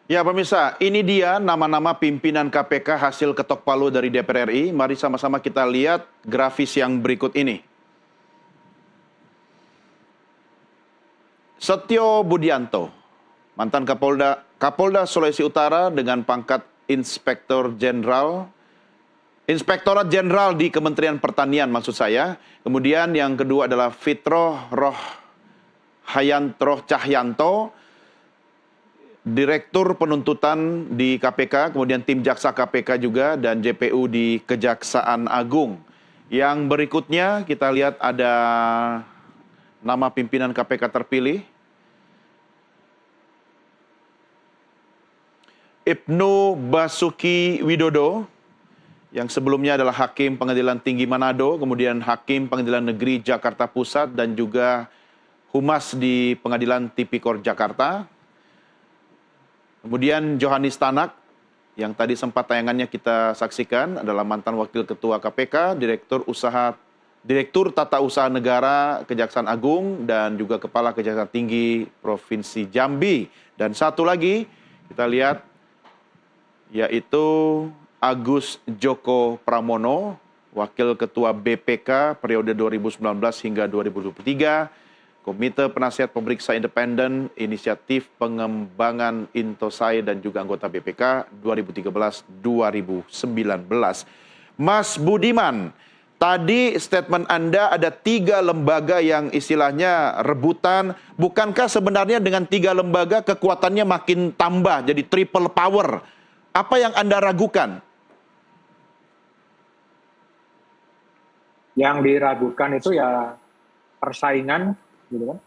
Ya pemirsa, ini dia nama-nama pimpinan KPK hasil ketok palu dari DPR RI. Mari sama-sama kita lihat grafis yang berikut ini. Setio Budianto, mantan Kapolda Sulawesi Utara dengan pangkat Inspektorat Jenderal di Kementerian Pertanian maksud saya. Kemudian yang kedua adalah Fitroh Cahyanto, Direktur Penuntutan di KPK, kemudian tim Jaksa KPK juga, dan JPU di Kejaksaan Agung. Yang berikutnya kita lihat ada nama pimpinan KPK terpilih. Ibnu Basuki Widodo, yang sebelumnya adalah Hakim Pengadilan Tinggi Manado, kemudian Hakim Pengadilan Negeri Jakarta Pusat, dan juga Humas di Pengadilan Tipikor Jakarta. Kemudian Johanis Tanak, yang tadi sempat tayangannya kita saksikan, adalah mantan Wakil Ketua KPK, Direktur Tata Usaha Negara Kejaksaan Agung, dan juga Kepala Kejaksaan Tinggi Provinsi Jambi. Dan satu lagi, kita lihat, yaitu Agus Joko Pramono, Wakil Ketua BPK periode 2019 hingga 2023, Komite Penasihat Pemeriksa Independen, Inisiatif Pengembangan Intosai, dan juga anggota BPK 2013-2019. Mas Budiman, tadi statement Anda ada 3 lembaga yang istilahnya rebutan. Bukankah sebenarnya dengan 3 lembaga kekuatannya makin tambah, jadi triple power? Apa yang Anda ragukan? Yang diragukan itu ya persaingan, gitu kan,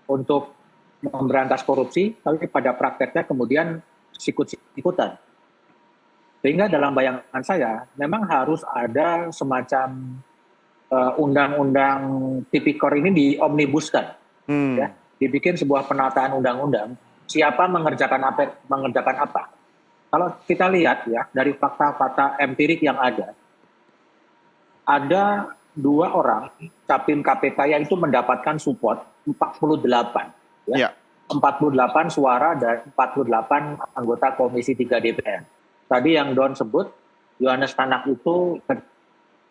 untuk memberantas korupsi, tapi pada prakteknya kemudian sikut-sikutan. Sehingga dalam bayangan saya, memang harus ada semacam undang-undang tipikor ini diomnibuskan, ya, dibikin sebuah penataan undang-undang. Siapa mengerjakan apa? Kalau kita lihat ya dari fakta-fakta empirik yang ada 2 orang capim KPK yang itu mendapatkan support 48, ya. 48 suara dan 48 anggota Komisi 3 DPR. Tadi yang Don sebut, Johanis Tanak itu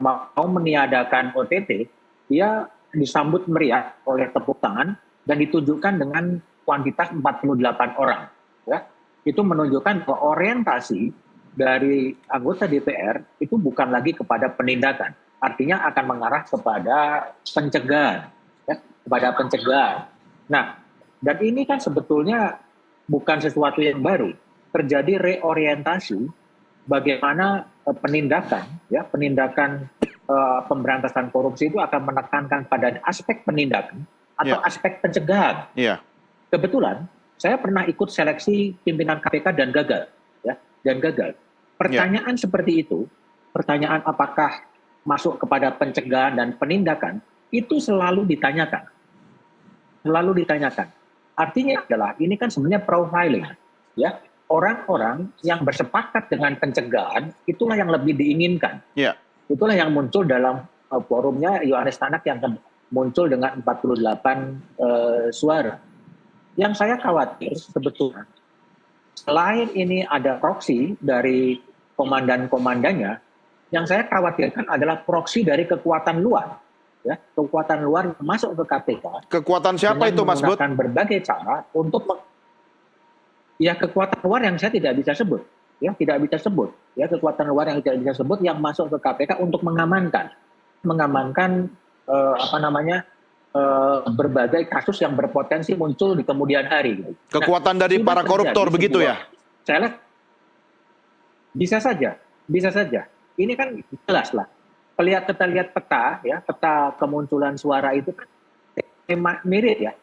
mau meniadakan OTT, dia disambut meriah oleh tepuk tangan dan ditunjukkan dengan kuantitas 48 orang. Ya. Itu menunjukkan bahwa orientasi dari anggota DPR itu bukan lagi kepada penindakan. Artinya akan mengarah kepada pencegahan, ya, kepada pencegahan. Nah, dan ini kan sebetulnya bukan sesuatu yang baru. Terjadi reorientasi bagaimana penindakan pemberantasan korupsi itu akan menekankan pada aspek penindakan atau aspek pencegahan. Kebetulan saya pernah ikut seleksi pimpinan KPK dan gagal, ya, dan gagal. Pertanyaan seperti itu, pertanyaan apakah masuk kepada pencegahan dan penindakan, itu selalu ditanyakan. Selalu ditanyakan. Artinya adalah, ini kan sebenarnya profiling. Ya. Orang-orang yang bersepakat dengan pencegahan, itulah yang lebih diinginkan. Itulah yang muncul dalam forumnya Johanis Tanak yang muncul dengan 48 suara. Yang saya khawatir sebetulnya, selain ini ada proksi dari komandan-komandannya, yang saya khawatirkan adalah proksi dari kekuatan luar, ya, kekuatan luar masuk ke KPK. Kekuatan siapa itu, Mas Bud? Menggunakan berbagai cara untuk kekuatan luar yang saya tidak bisa sebut, ya, kekuatan luar yang tidak bisa sebut yang masuk ke KPK untuk mengamankan berbagai kasus yang berpotensi muncul di kemudian hari. Kekuatan dari para koruptor begitu ya? Saya lihat bisa saja. Ini kan jelas lah. Kita lihat peta, ya, peta kemunculan suara itu kan mirip ya.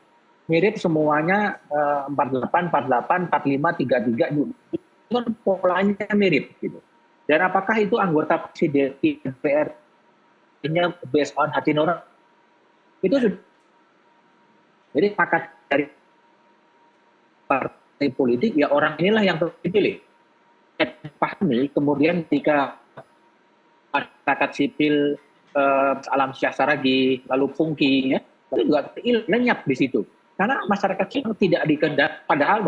Mirip semuanya 48, 45, 33 juga. Itu kan polanya mirip gitu. Dan apakah itu anggota presiden DPR-nya based on hati nurani? Itu sudah. Jadi pakat dari partai politik, ya orang inilah yang dipilih. Pahami kemudian ketika masyarakat sipil, Alam Syah Saragi, lalu Pungki, ya, itu juga lenyap di situ. Karena masyarakat sipil tidak dikehendak, padahal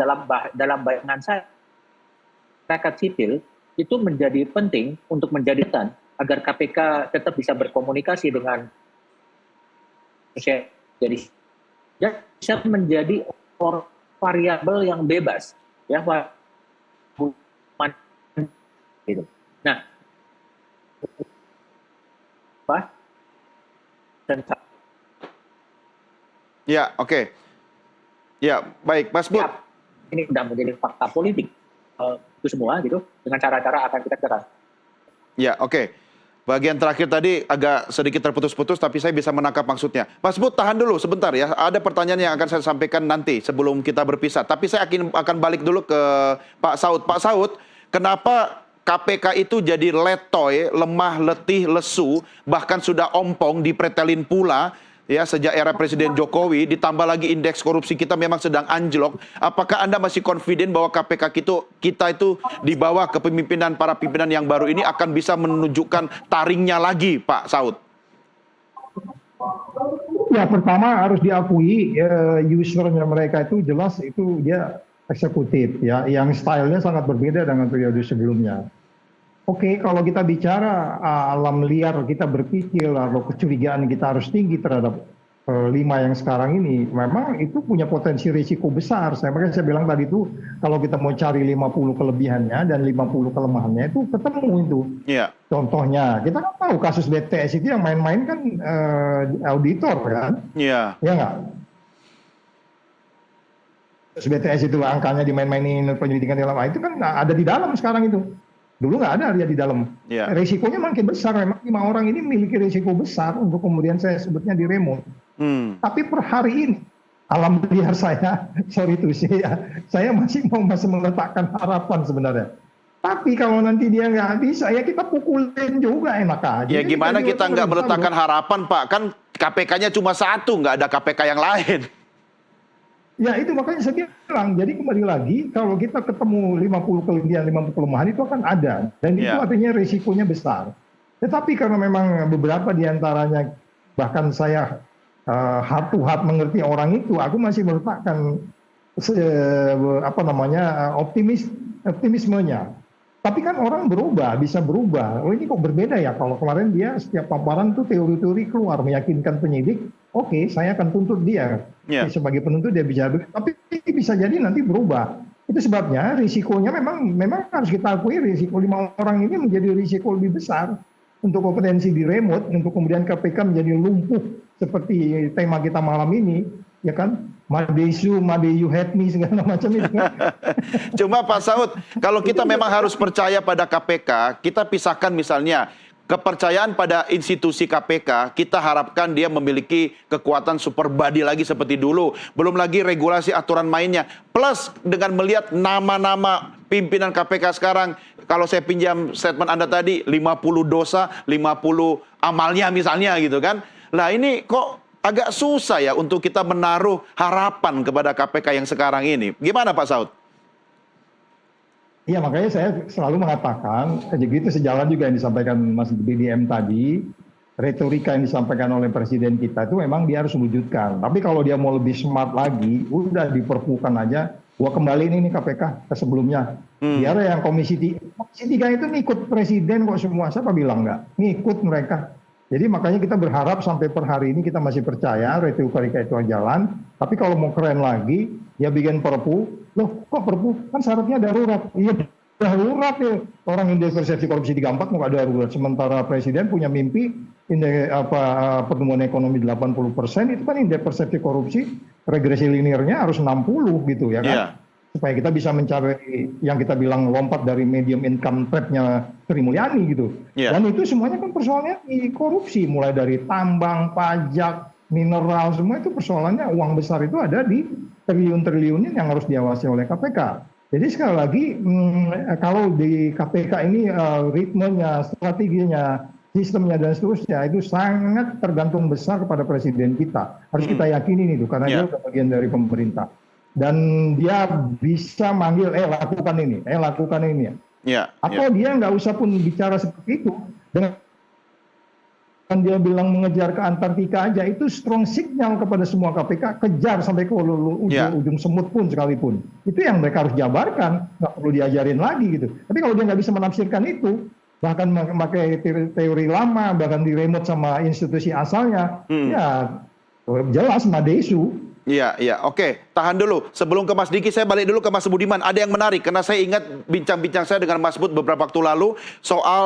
dalam bayangan saya masyarakat sipil itu menjadi penting untuk menjadikan agar KPK tetap bisa berkomunikasi dengan jadi bisa menjadi variabel yang bebas ya gitu. Nah, apa? Ya, oke. Ya, baik, Mas Bud. Ini sudah menjadi fakta politik itu semua gitu dengan cara-cara akan kita kerjakan. Ya, oke. Bagian terakhir tadi agak sedikit terputus-putus, tapi saya bisa menangkap maksudnya. Mas Bud, tahan dulu sebentar ya. Ada pertanyaan yang akan saya sampaikan nanti sebelum kita berpisah. Tapi saya akan balik dulu ke Pak Saud. Pak Saud, kenapa KPK itu jadi letoy, lemah, letih, lesu, bahkan sudah ompong, dipretelin pula, ya sejak era Presiden Jokowi, ditambah lagi indeks korupsi kita memang sedang anjlok. Apakah Anda masih confident bahwa KPK kita itu di bawah kepemimpinan para pimpinan yang baru ini akan bisa menunjukkan taringnya lagi, Pak Saud? Ya, pertama harus diakui usernya mereka itu jelas itu dia eksekutif ya, yang stylenya sangat berbeda dengan periode sebelumnya. Oke, kalau kita bicara alam liar, kita berpikir atau kecurigaan kita harus tinggi terhadap 5 yang sekarang ini, memang itu punya potensi risiko besar. Makanya saya bilang tadi itu, kalau kita mau cari 50 kelebihannya dan 50 kelemahannya itu ketemu itu. Yeah. Contohnya, kita kan tahu kasus BTS itu yang main-main kan auditor kan? Iya. Ya nggak? Kasus BTS itu angkanya dimain-mainin penyelidikan dalam itu kan ada di dalam sekarang itu. Dulu nggak ada dia di dalam. Yeah. Risikonya makin besar. Memang 5 orang ini memiliki risiko besar untuk kemudian saya sebutnya diremot. Tapi per hari ini, alam liar saya, sorry itu saya masih meletakkan harapan sebenarnya. Tapi kalau nanti dia nggak bisa, ya kita pukulin juga enak aja. Ya gimana kita nggak meletakkan harapan, Pak? Kan KPK-nya cuma satu, nggak ada KPK yang lain. Ya itu makanya saya bilang, jadi kembali lagi kalau kita ketemu 50 kelebihan, 50 kelemahan itu akan ada. Dan itu artinya risikonya besar. Tetapi karena memang beberapa diantaranya, bahkan saya heart to heart mengerti orang itu, aku masih meletakkan optimismenya. Tapi kan orang berubah, bisa berubah. Oh ini kok berbeda ya, kalau kemarin dia setiap paparan tuh teori-teori keluar, meyakinkan penyidik, oke, saya akan tuntut dia. Sebagai penuntut dia bisa, tapi bisa jadi nanti berubah. Itu sebabnya risikonya memang harus kita akui, risiko 5 orang ini menjadi risiko lebih besar untuk kompetensi di remote, untuk kemudian KPK menjadi lumpuh seperti tema kita malam ini, ya kan? Madesu, you hate me, segala macam itu. Cuma Pak Saud, kalau kita memang harus percaya pada KPK, kita pisahkan misalnya kepercayaan pada institusi KPK, kita harapkan dia memiliki kekuatan super body lagi seperti dulu. Belum lagi regulasi aturan mainnya. Plus dengan melihat nama-nama pimpinan KPK sekarang, kalau saya pinjam statement Anda tadi, 50 dosa, 50 amalnya misalnya gitu kan. Lah ini kok agak susah ya untuk kita menaruh harapan kepada KPK yang sekarang ini. Gimana Pak Saud? Iya, makanya saya selalu mengatakan, itu sejalan juga yang disampaikan Mas BDM tadi, retorika yang disampaikan oleh Presiden kita itu memang dia harus mewujudkan. Tapi kalau dia mau lebih smart lagi, udah diperpukan aja, gua kembaliin ini KPK ke sebelumnya. Biar yang Komisi 3 itu ngikut Presiden kok semua, siapa bilang nggak? Ngikut mereka. Jadi makanya kita berharap sampai per hari ini kita masih percaya retorika itu jalan. Tapi kalau mau keren lagi, ya bikin perpu. Loh kok perpu? Kan syaratnya darurat. Iya darurat ya. Orang indeks persepsi korupsi 34 nggak darurat. Sementara Presiden punya mimpi pertumbuhan ekonomi 80%, itu kan indeks persepsi korupsi regresi linearnya harus 60 gitu ya kan. Yeah. Supaya kita bisa mencari yang kita bilang lompat dari medium income trap-nya Sri Mulyani gitu. Yeah. Dan itu semuanya kan persoalannya di korupsi, mulai dari tambang, pajak, mineral, semua itu persoalannya uang besar itu ada di triliun-triliunin yang harus diawasi oleh KPK. Jadi sekali lagi kalau di KPK ini ritmenya, strateginya, sistemnya dan seterusnya itu sangat tergantung besar kepada Presiden kita. Harus kita yakini itu karena dia sudah bagian dari pemerintah. Dan dia bisa manggil, lakukan ini ya. Atau dia nggak usah pun bicara seperti itu, dengan dia bilang mengejar ke Antartika aja, itu strong signal kepada semua KPK, kejar sampai ke ujung semut pun sekalipun. Itu yang mereka harus jabarkan, nggak perlu diajarin lagi gitu. Tapi kalau dia nggak bisa menafsirkan itu, bahkan memakai teori lama, bahkan diremot sama institusi asalnya, ya jelas Madesu. Iya, iya. Oke, tahan dulu. Sebelum ke Mas Diki, saya balik dulu ke Mas Budiman. Ada yang menarik, karena saya ingat bincang-bincang saya dengan Mas Bud beberapa waktu lalu soal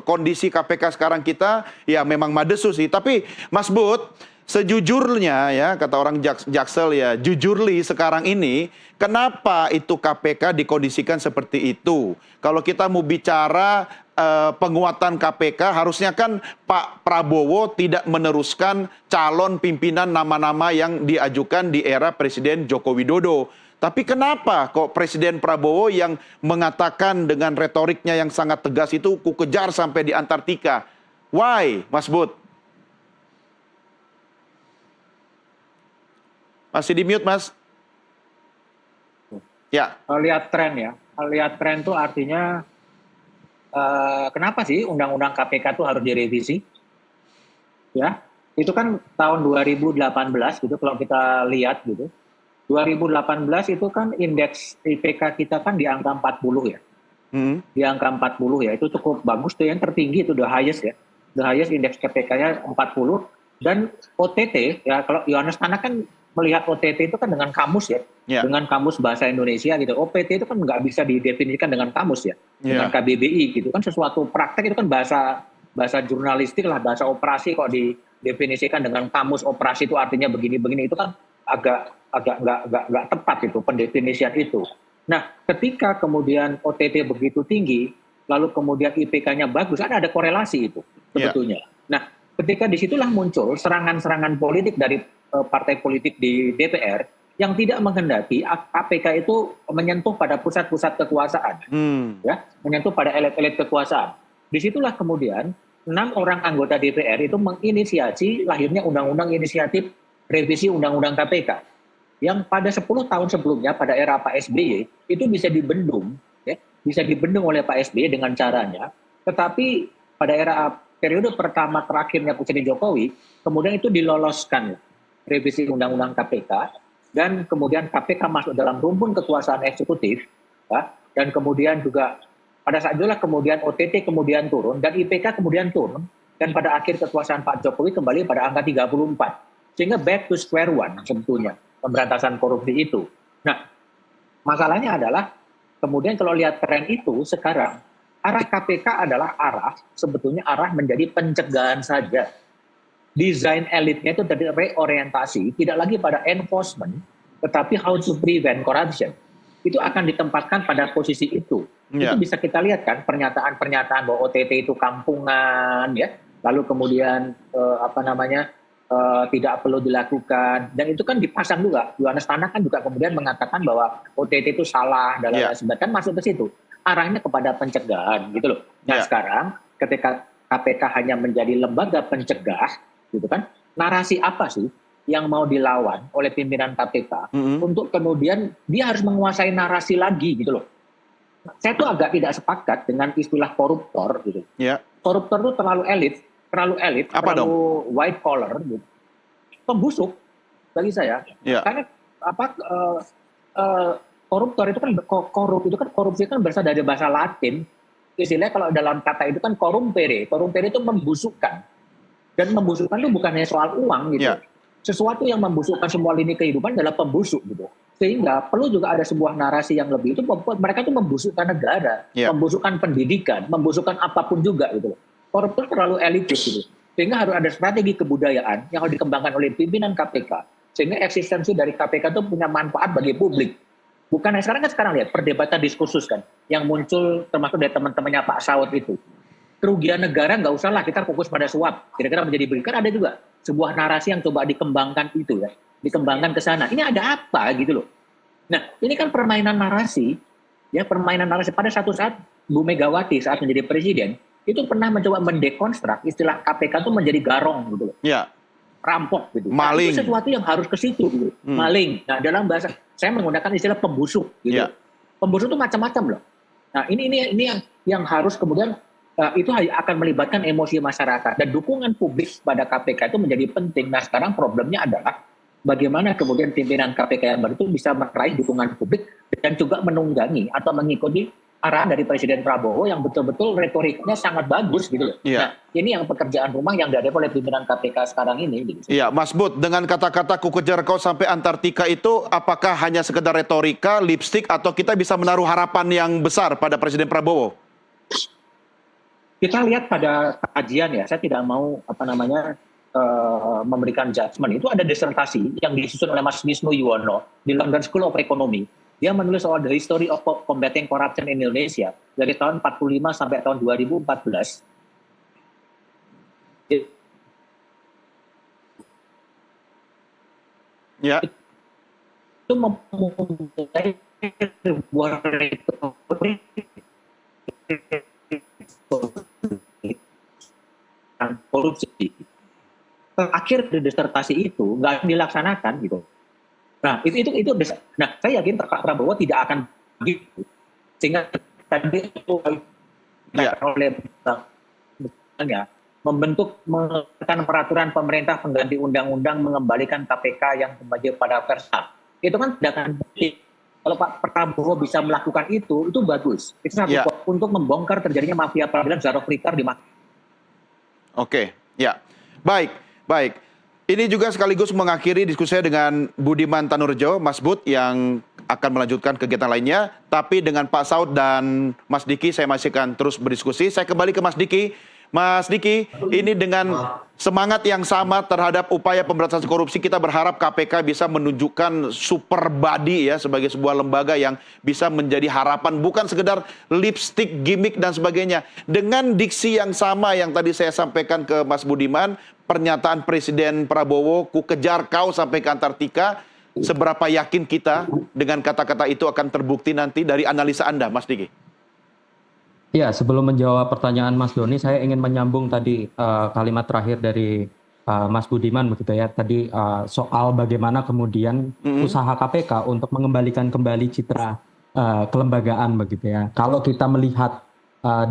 kondisi KPK sekarang kita, ya memang madesu sih. Tapi Mas Bud, sejujurnya ya, kata orang Jaksel ya, jujurly sekarang ini, kenapa itu KPK dikondisikan seperti itu? Kalau kita mau bicara penguatan KPK, harusnya kan Pak Prabowo tidak meneruskan calon pimpinan nama-nama yang diajukan di era Presiden Joko Widodo. Tapi kenapa kok Presiden Prabowo yang mengatakan dengan retoriknya yang sangat tegas itu, ku kejar sampai di Antartika? Why, Mas Bud? Masih di mute, Mas? Ya. Lihat tren ya. Lihat tren itu artinya kenapa sih undang-undang KPK itu harus direvisi? Ya, itu kan tahun 2018 gitu kalau kita lihat gitu. 2018 itu kan indeks IPK kita kan di angka 40 ya. Di angka 40 ya, itu cukup bagus tuh, yang tertinggi itu the highest ya. The highest indeks KPK-nya 40, dan OTT ya, kalau Yohanes Tanak kan melihat OTT itu kan dengan kamus ya. Dengan kamus bahasa Indonesia gitu. OPT itu kan nggak bisa didefinisikan dengan kamus ya, dengan KBBI gitu kan, sesuatu praktek itu kan bahasa jurnalistik lah, bahasa operasi kok didefinisikan dengan kamus operasi itu artinya begini-begini, itu kan agak nggak tepat itu pendefinisian itu. Nah, ketika kemudian OTT begitu tinggi, lalu kemudian IPK-nya bagus, ada korelasi itu sebetulnya. Nah, ketika disitulah muncul serangan-serangan politik dari partai politik di DPR yang tidak menghendaki KPK itu menyentuh pada pusat-pusat kekuasaan, ya, menyentuh pada elit-elit kekuasaan. Disitulah kemudian 6 orang anggota DPR itu menginisiasi lahirnya undang-undang inisiatif revisi undang-undang KPK, yang pada 10 tahun sebelumnya pada era Pak SBY itu bisa dibendung, ya, bisa dibendung oleh Pak SBY dengan caranya, tetapi pada era periode pertama terakhirnya Presiden Jokowi, kemudian itu diloloskan revisi undang-undang KPK. Dan kemudian KPK masuk dalam rumpun kekuasaan eksekutif, ya, dan kemudian juga pada saat itulah kemudian OTT kemudian turun, dan IPK kemudian turun, dan pada akhir kekuasaan Pak Jokowi kembali pada angka 34. Sehingga back to square one sebetulnya pemberantasan korupsi itu. Nah, masalahnya adalah kemudian kalau lihat tren itu sekarang, arah KPK adalah sebetulnya arah menjadi pencegahan saja. Desain elitnya itu reorientasi, tidak lagi pada enforcement, tetapi how to prevent corruption. Itu akan ditempatkan pada posisi itu. Itu bisa kita lihat kan, pernyataan-pernyataan bahwa OTT itu kampungan, ya, lalu kemudian tidak perlu dilakukan, dan itu kan dipasang juga. Yohanes Tanak kan juga kemudian mengatakan bahwa OTT itu salah, dan lain sebagainya, kan masuk ke situ. Arahnya kepada pencegahan, gitu loh. Nah sekarang, ketika KPK hanya menjadi lembaga pencegah, gitu kan, narasi apa sih yang mau dilawan oleh pimpinan KPK untuk kemudian dia harus menguasai narasi lagi gitu loh. Saya tuh agak tidak sepakat dengan istilah koruptor gitu. Koruptor itu terlalu elit, apa terlalu dong? white collar gitu. Pembusuk bagi saya. Karena koruptor itu kan korupsi kan berasal dari bahasa Latin. Istilahnya kalau dalam kata itu kan corrumpere. Corrumpere itu membusukkan. Dan membusukkan itu bukan hanya soal uang gitu. Sesuatu yang membusukkan semua lini kehidupan adalah pembusuk gitu. Sehingga perlu juga ada sebuah narasi yang lebih, itu mereka itu membusukkan negara, membusukkan pendidikan, membusukkan apapun juga gitu. Koruptor terlalu elitis gitu. Sehingga harus ada strategi kebudayaan yang harus dikembangkan oleh pimpinan KPK. Sehingga eksistensi dari KPK itu punya manfaat bagi publik. Bukan sekarang lihat perdebatan diskursus kan yang muncul termasuk dari teman-temannya Pak Saud itu. Kerugian negara nggak usah lah, kita fokus pada suap. Kira-kira menjadi begitu. Kan ada juga sebuah narasi yang coba dikembangkan itu ya. Dikembangkan ke sana. Ini ada apa gitu loh. Nah ini kan permainan narasi. Ya, permainan narasi. Pada satu saat Bu Megawati saat menjadi presiden, itu pernah mencoba mendekonstruk istilah KPK itu menjadi garong gitu loh. Rampok gitu. Maling. Nah, itu sesuatu yang harus ke situ gitu. Maling. Nah dalam bahasa, saya menggunakan istilah pembusuk gitu. Pembusuk itu macam-macam loh. Nah ini yang harus kemudian itu akan melibatkan emosi masyarakat dan dukungan publik pada KPK itu menjadi penting. Nah sekarang problemnya adalah bagaimana kemudian pimpinan KPK yang baru itu bisa meraih dukungan publik dan juga menunggangi atau mengikuti arahan dari Presiden Prabowo yang betul-betul retoriknya sangat bagus gitu loh. Iya. Nah ini yang pekerjaan rumah yang dihadapi oleh pimpinan KPK sekarang ini. Gitu. Iya, Mas Bud, dengan kata-kata ku kejar kau sampai Antartika itu apakah hanya sekedar retorika, lipstick, atau kita bisa menaruh harapan yang besar pada Presiden Prabowo? Kita lihat pada kajian ya, saya tidak mau memberikan judgement. Itu ada disertasi yang disusun oleh Mas Wisnu Yuwono di London School of Economy. Dia menulis soal the history of combating corruption in Indonesia dari tahun 45 sampai tahun 2014. Ya. Itu memulai sebuah retorik korupsi. Akhir disertasi itu nggak dilaksanakan gitu. Nah itu. Nah saya yakin Pak Prabowo tidak akan begitu. Sehingga tadi itu oleh mengeluarkan peraturan pemerintah pengganti undang-undang mengembalikan KPK yang kembali pada versa. Itu kan tidak akan bukti. Kalau Pak Prabowo bisa melakukan itu bagus. Itu satu untuk membongkar terjadinya mafia peradilan Zaro Fritar di Oke, ya. Baik. Ini juga sekaligus mengakhiri diskusi saya dengan Budiman Tanurjo, Mas Bud, yang akan melanjutkan kegiatan lainnya. Tapi dengan Pak Saud dan Mas Diki, saya masih akan terus berdiskusi. Saya kembali ke Mas Diki. Mas Diki, ini dengan semangat yang sama terhadap upaya pemberantasan korupsi, kita berharap KPK bisa menunjukkan super body ya sebagai sebuah lembaga yang bisa menjadi harapan, bukan sekedar lipstick, gimmick dan sebagainya. Dengan diksi yang sama yang tadi saya sampaikan ke Mas Budiman, pernyataan Presiden Prabowo, ku kejar kau sampai ke Antartika, seberapa yakin kita dengan kata-kata itu akan terbukti nanti dari analisa Anda, Mas Diki? Ya, sebelum menjawab pertanyaan Mas Doni, saya ingin menyambung tadi kalimat terakhir dari Mas Budiman begitu ya. Tadi soal bagaimana kemudian usaha KPK untuk mengembalikan kembali citra kelembagaan begitu ya. Kalau kita melihat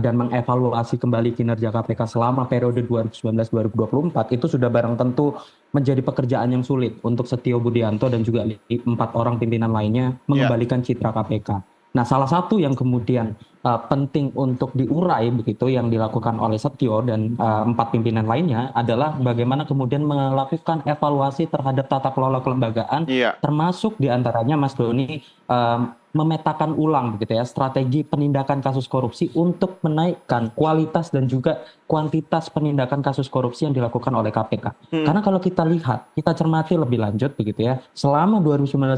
dan mengevaluasi kembali kinerja KPK selama periode 2019-2024 itu sudah barang tentu menjadi pekerjaan yang sulit untuk Setio Budianto dan juga 4 orang pimpinan lainnya mengembalikan citra KPK. Nah, salah satu yang kemudian penting untuk diurai begitu yang dilakukan oleh Setio dan 4 pimpinan lainnya adalah bagaimana kemudian melakukan evaluasi terhadap tata kelola kelembagaan, termasuk diantaranya Mas Doni memetakan ulang begitu ya strategi penindakan kasus korupsi untuk menaikkan kualitas dan juga kuantitas penindakan kasus korupsi yang dilakukan oleh KPK. Karena kalau kita lihat, kita cermati lebih lanjut begitu ya, selama 2019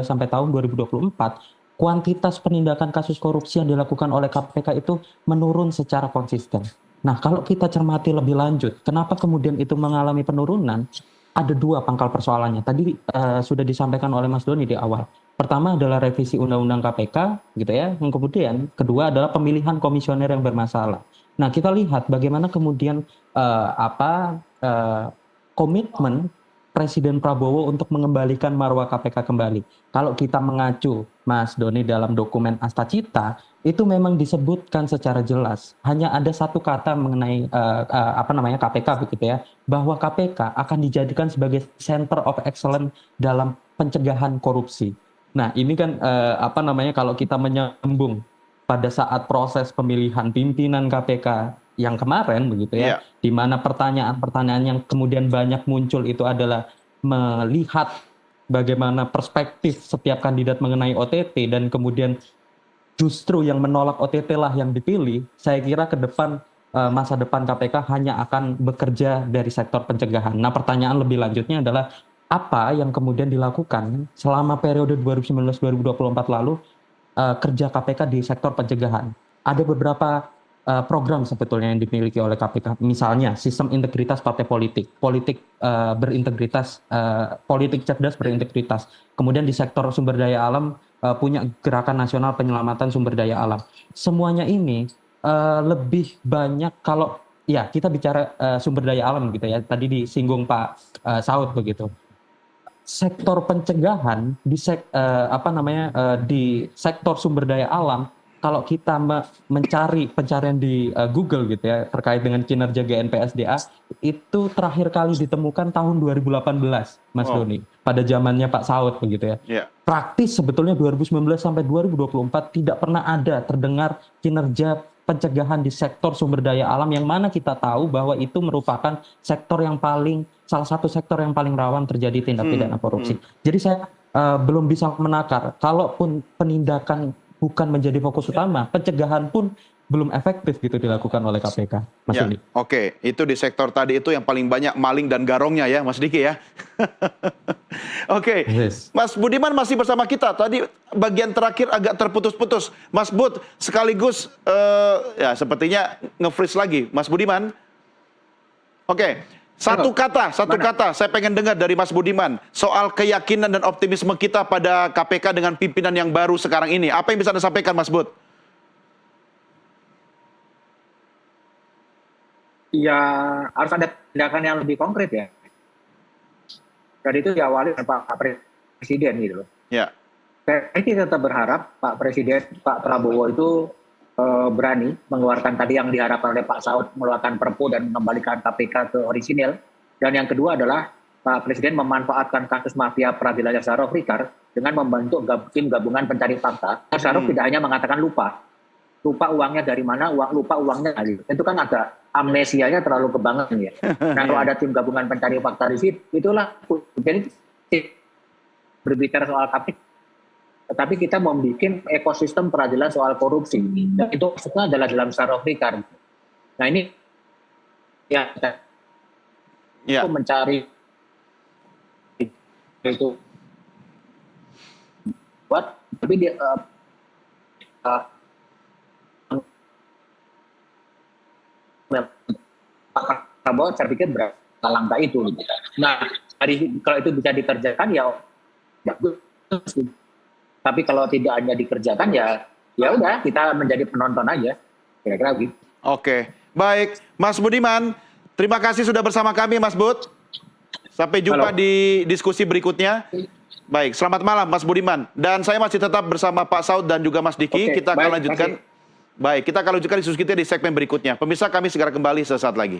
sampai tahun 2024 kuantitas penindakan kasus korupsi yang dilakukan oleh KPK itu menurun secara konsisten. Nah, kalau kita cermati lebih lanjut, kenapa kemudian itu mengalami penurunan? Ada 2 pangkal persoalannya. Tadi sudah disampaikan oleh Mas Doni di awal. Pertama adalah revisi Undang-Undang KPK, gitu ya. Yang kemudian kedua adalah pemilihan komisioner yang bermasalah. Nah, kita lihat bagaimana kemudian komitmen Presiden Prabowo untuk mengembalikan marwah KPK kembali. Kalau kita mengacu, Mas Doni, dalam dokumen Astacita, itu memang disebutkan secara jelas. Hanya ada satu kata mengenai KPK begitu ya, bahwa KPK akan dijadikan sebagai center of excellence dalam pencegahan korupsi. Nah, ini kan kalau kita menyambung pada saat proses pemilihan pimpinan KPK yang kemarin begitu ya, di mana pertanyaan-pertanyaan yang kemudian banyak muncul itu adalah melihat bagaimana perspektif setiap kandidat mengenai OTT dan kemudian justru yang menolak OTT lah yang dipilih. Saya kira ke depan masa depan KPK hanya akan bekerja dari sektor pencegahan. Nah, pertanyaan lebih lanjutnya adalah apa yang kemudian dilakukan selama periode 2019-2024 lalu kerja KPK di sektor pencegahan. Ada beberapa program sebetulnya yang dimiliki oleh KPK. Misalnya sistem integritas partai politik, berintegritas, politik cerdas berintegritas. Kemudian di sektor sumber daya alam punya gerakan nasional penyelamatan sumber daya alam. Semuanya ini lebih banyak kalau ya kita bicara sumber daya alam gitu ya. Tadi disinggung Pak Saud begitu. Sektor pencegahan di sektor sumber daya alam kalau kita mencari pencarian di Google gitu ya terkait dengan kinerja GNPSDA itu terakhir kali ditemukan tahun 2018, Mas Doni, pada zamannya Pak Saud begitu ya. Yeah. Praktis sebetulnya 2019 sampai 2024 tidak pernah ada terdengar kinerja pencegahan di sektor sumber daya alam yang mana kita tahu bahwa itu merupakan sektor yang salah satu sektor yang paling rawan terjadi tindak pidana korupsi. Jadi saya belum bisa menakar, kalaupun penindakan bukan menjadi fokus utama, pencegahan pun belum efektif gitu dilakukan oleh KPK, Mas Diki. Oke, itu di sektor tadi itu yang paling banyak maling dan garongnya ya, Mas Diki ya. Oke, Mas Budiman masih bersama kita. Tadi bagian terakhir agak terputus-putus. Mas Bud, sekaligus ya sepertinya nge-freeze lagi, Mas Budiman. Oke. Satu kata, saya pengen dengar dari Mas Budiman soal keyakinan dan optimisme kita pada KPK dengan pimpinan yang baru sekarang ini. Apa yang bisa Anda sampaikan, Mas Bud? Ya, harus ada tindakan yang lebih konkret ya. Dan itu diawali oleh Pak Presiden gitu loh. Ya. Kita tetap berharap Pak Presiden, Pak Prabowo itu berani mengeluarkan tadi yang diharapkan oleh Pak Saud, mengeluarkan Perpu dan mengembalikan KPK ke orisinil. Dan yang kedua adalah Pak Presiden memanfaatkan kasus mafia peradilan Syarif Rikar dengan membentuk tim gabungan pencari fakta. Syarif tidak hanya mengatakan lupa uangnya dari mana, lupa uangnya gitu. Itu kan agak amnesianya terlalu kebangetan ya. Nah kalau ada tim gabungan pencari fakta di situ, itulah jadi berbicara soal KPK. Tetapi kita mau bikin ekosistem peradilan soal korupsi. Dan itu maksudnya adalah dalam Syarif Rikar. Nah ini ya kita mencari itu buat tapi dia Pak Prabowo saya pikir berapa langkah itu. Nah kalau itu bisa dikerjakan ya bagus. Tapi kalau tidak hanya dikerjakan ya udah kita menjadi penonton aja. Kira-kira gitu. Oke, baik, Mas Budiman, terima kasih sudah bersama kami, Mas Bud. Sampai jumpa di diskusi berikutnya. Baik, selamat malam, Mas Budiman. Dan saya masih tetap bersama Pak Saud dan juga Mas Diki. Kita akan lanjutkan. Baik, kita akan lanjutkan diskusi kita di segmen berikutnya. Pemirsa, kami segera kembali sesaat lagi.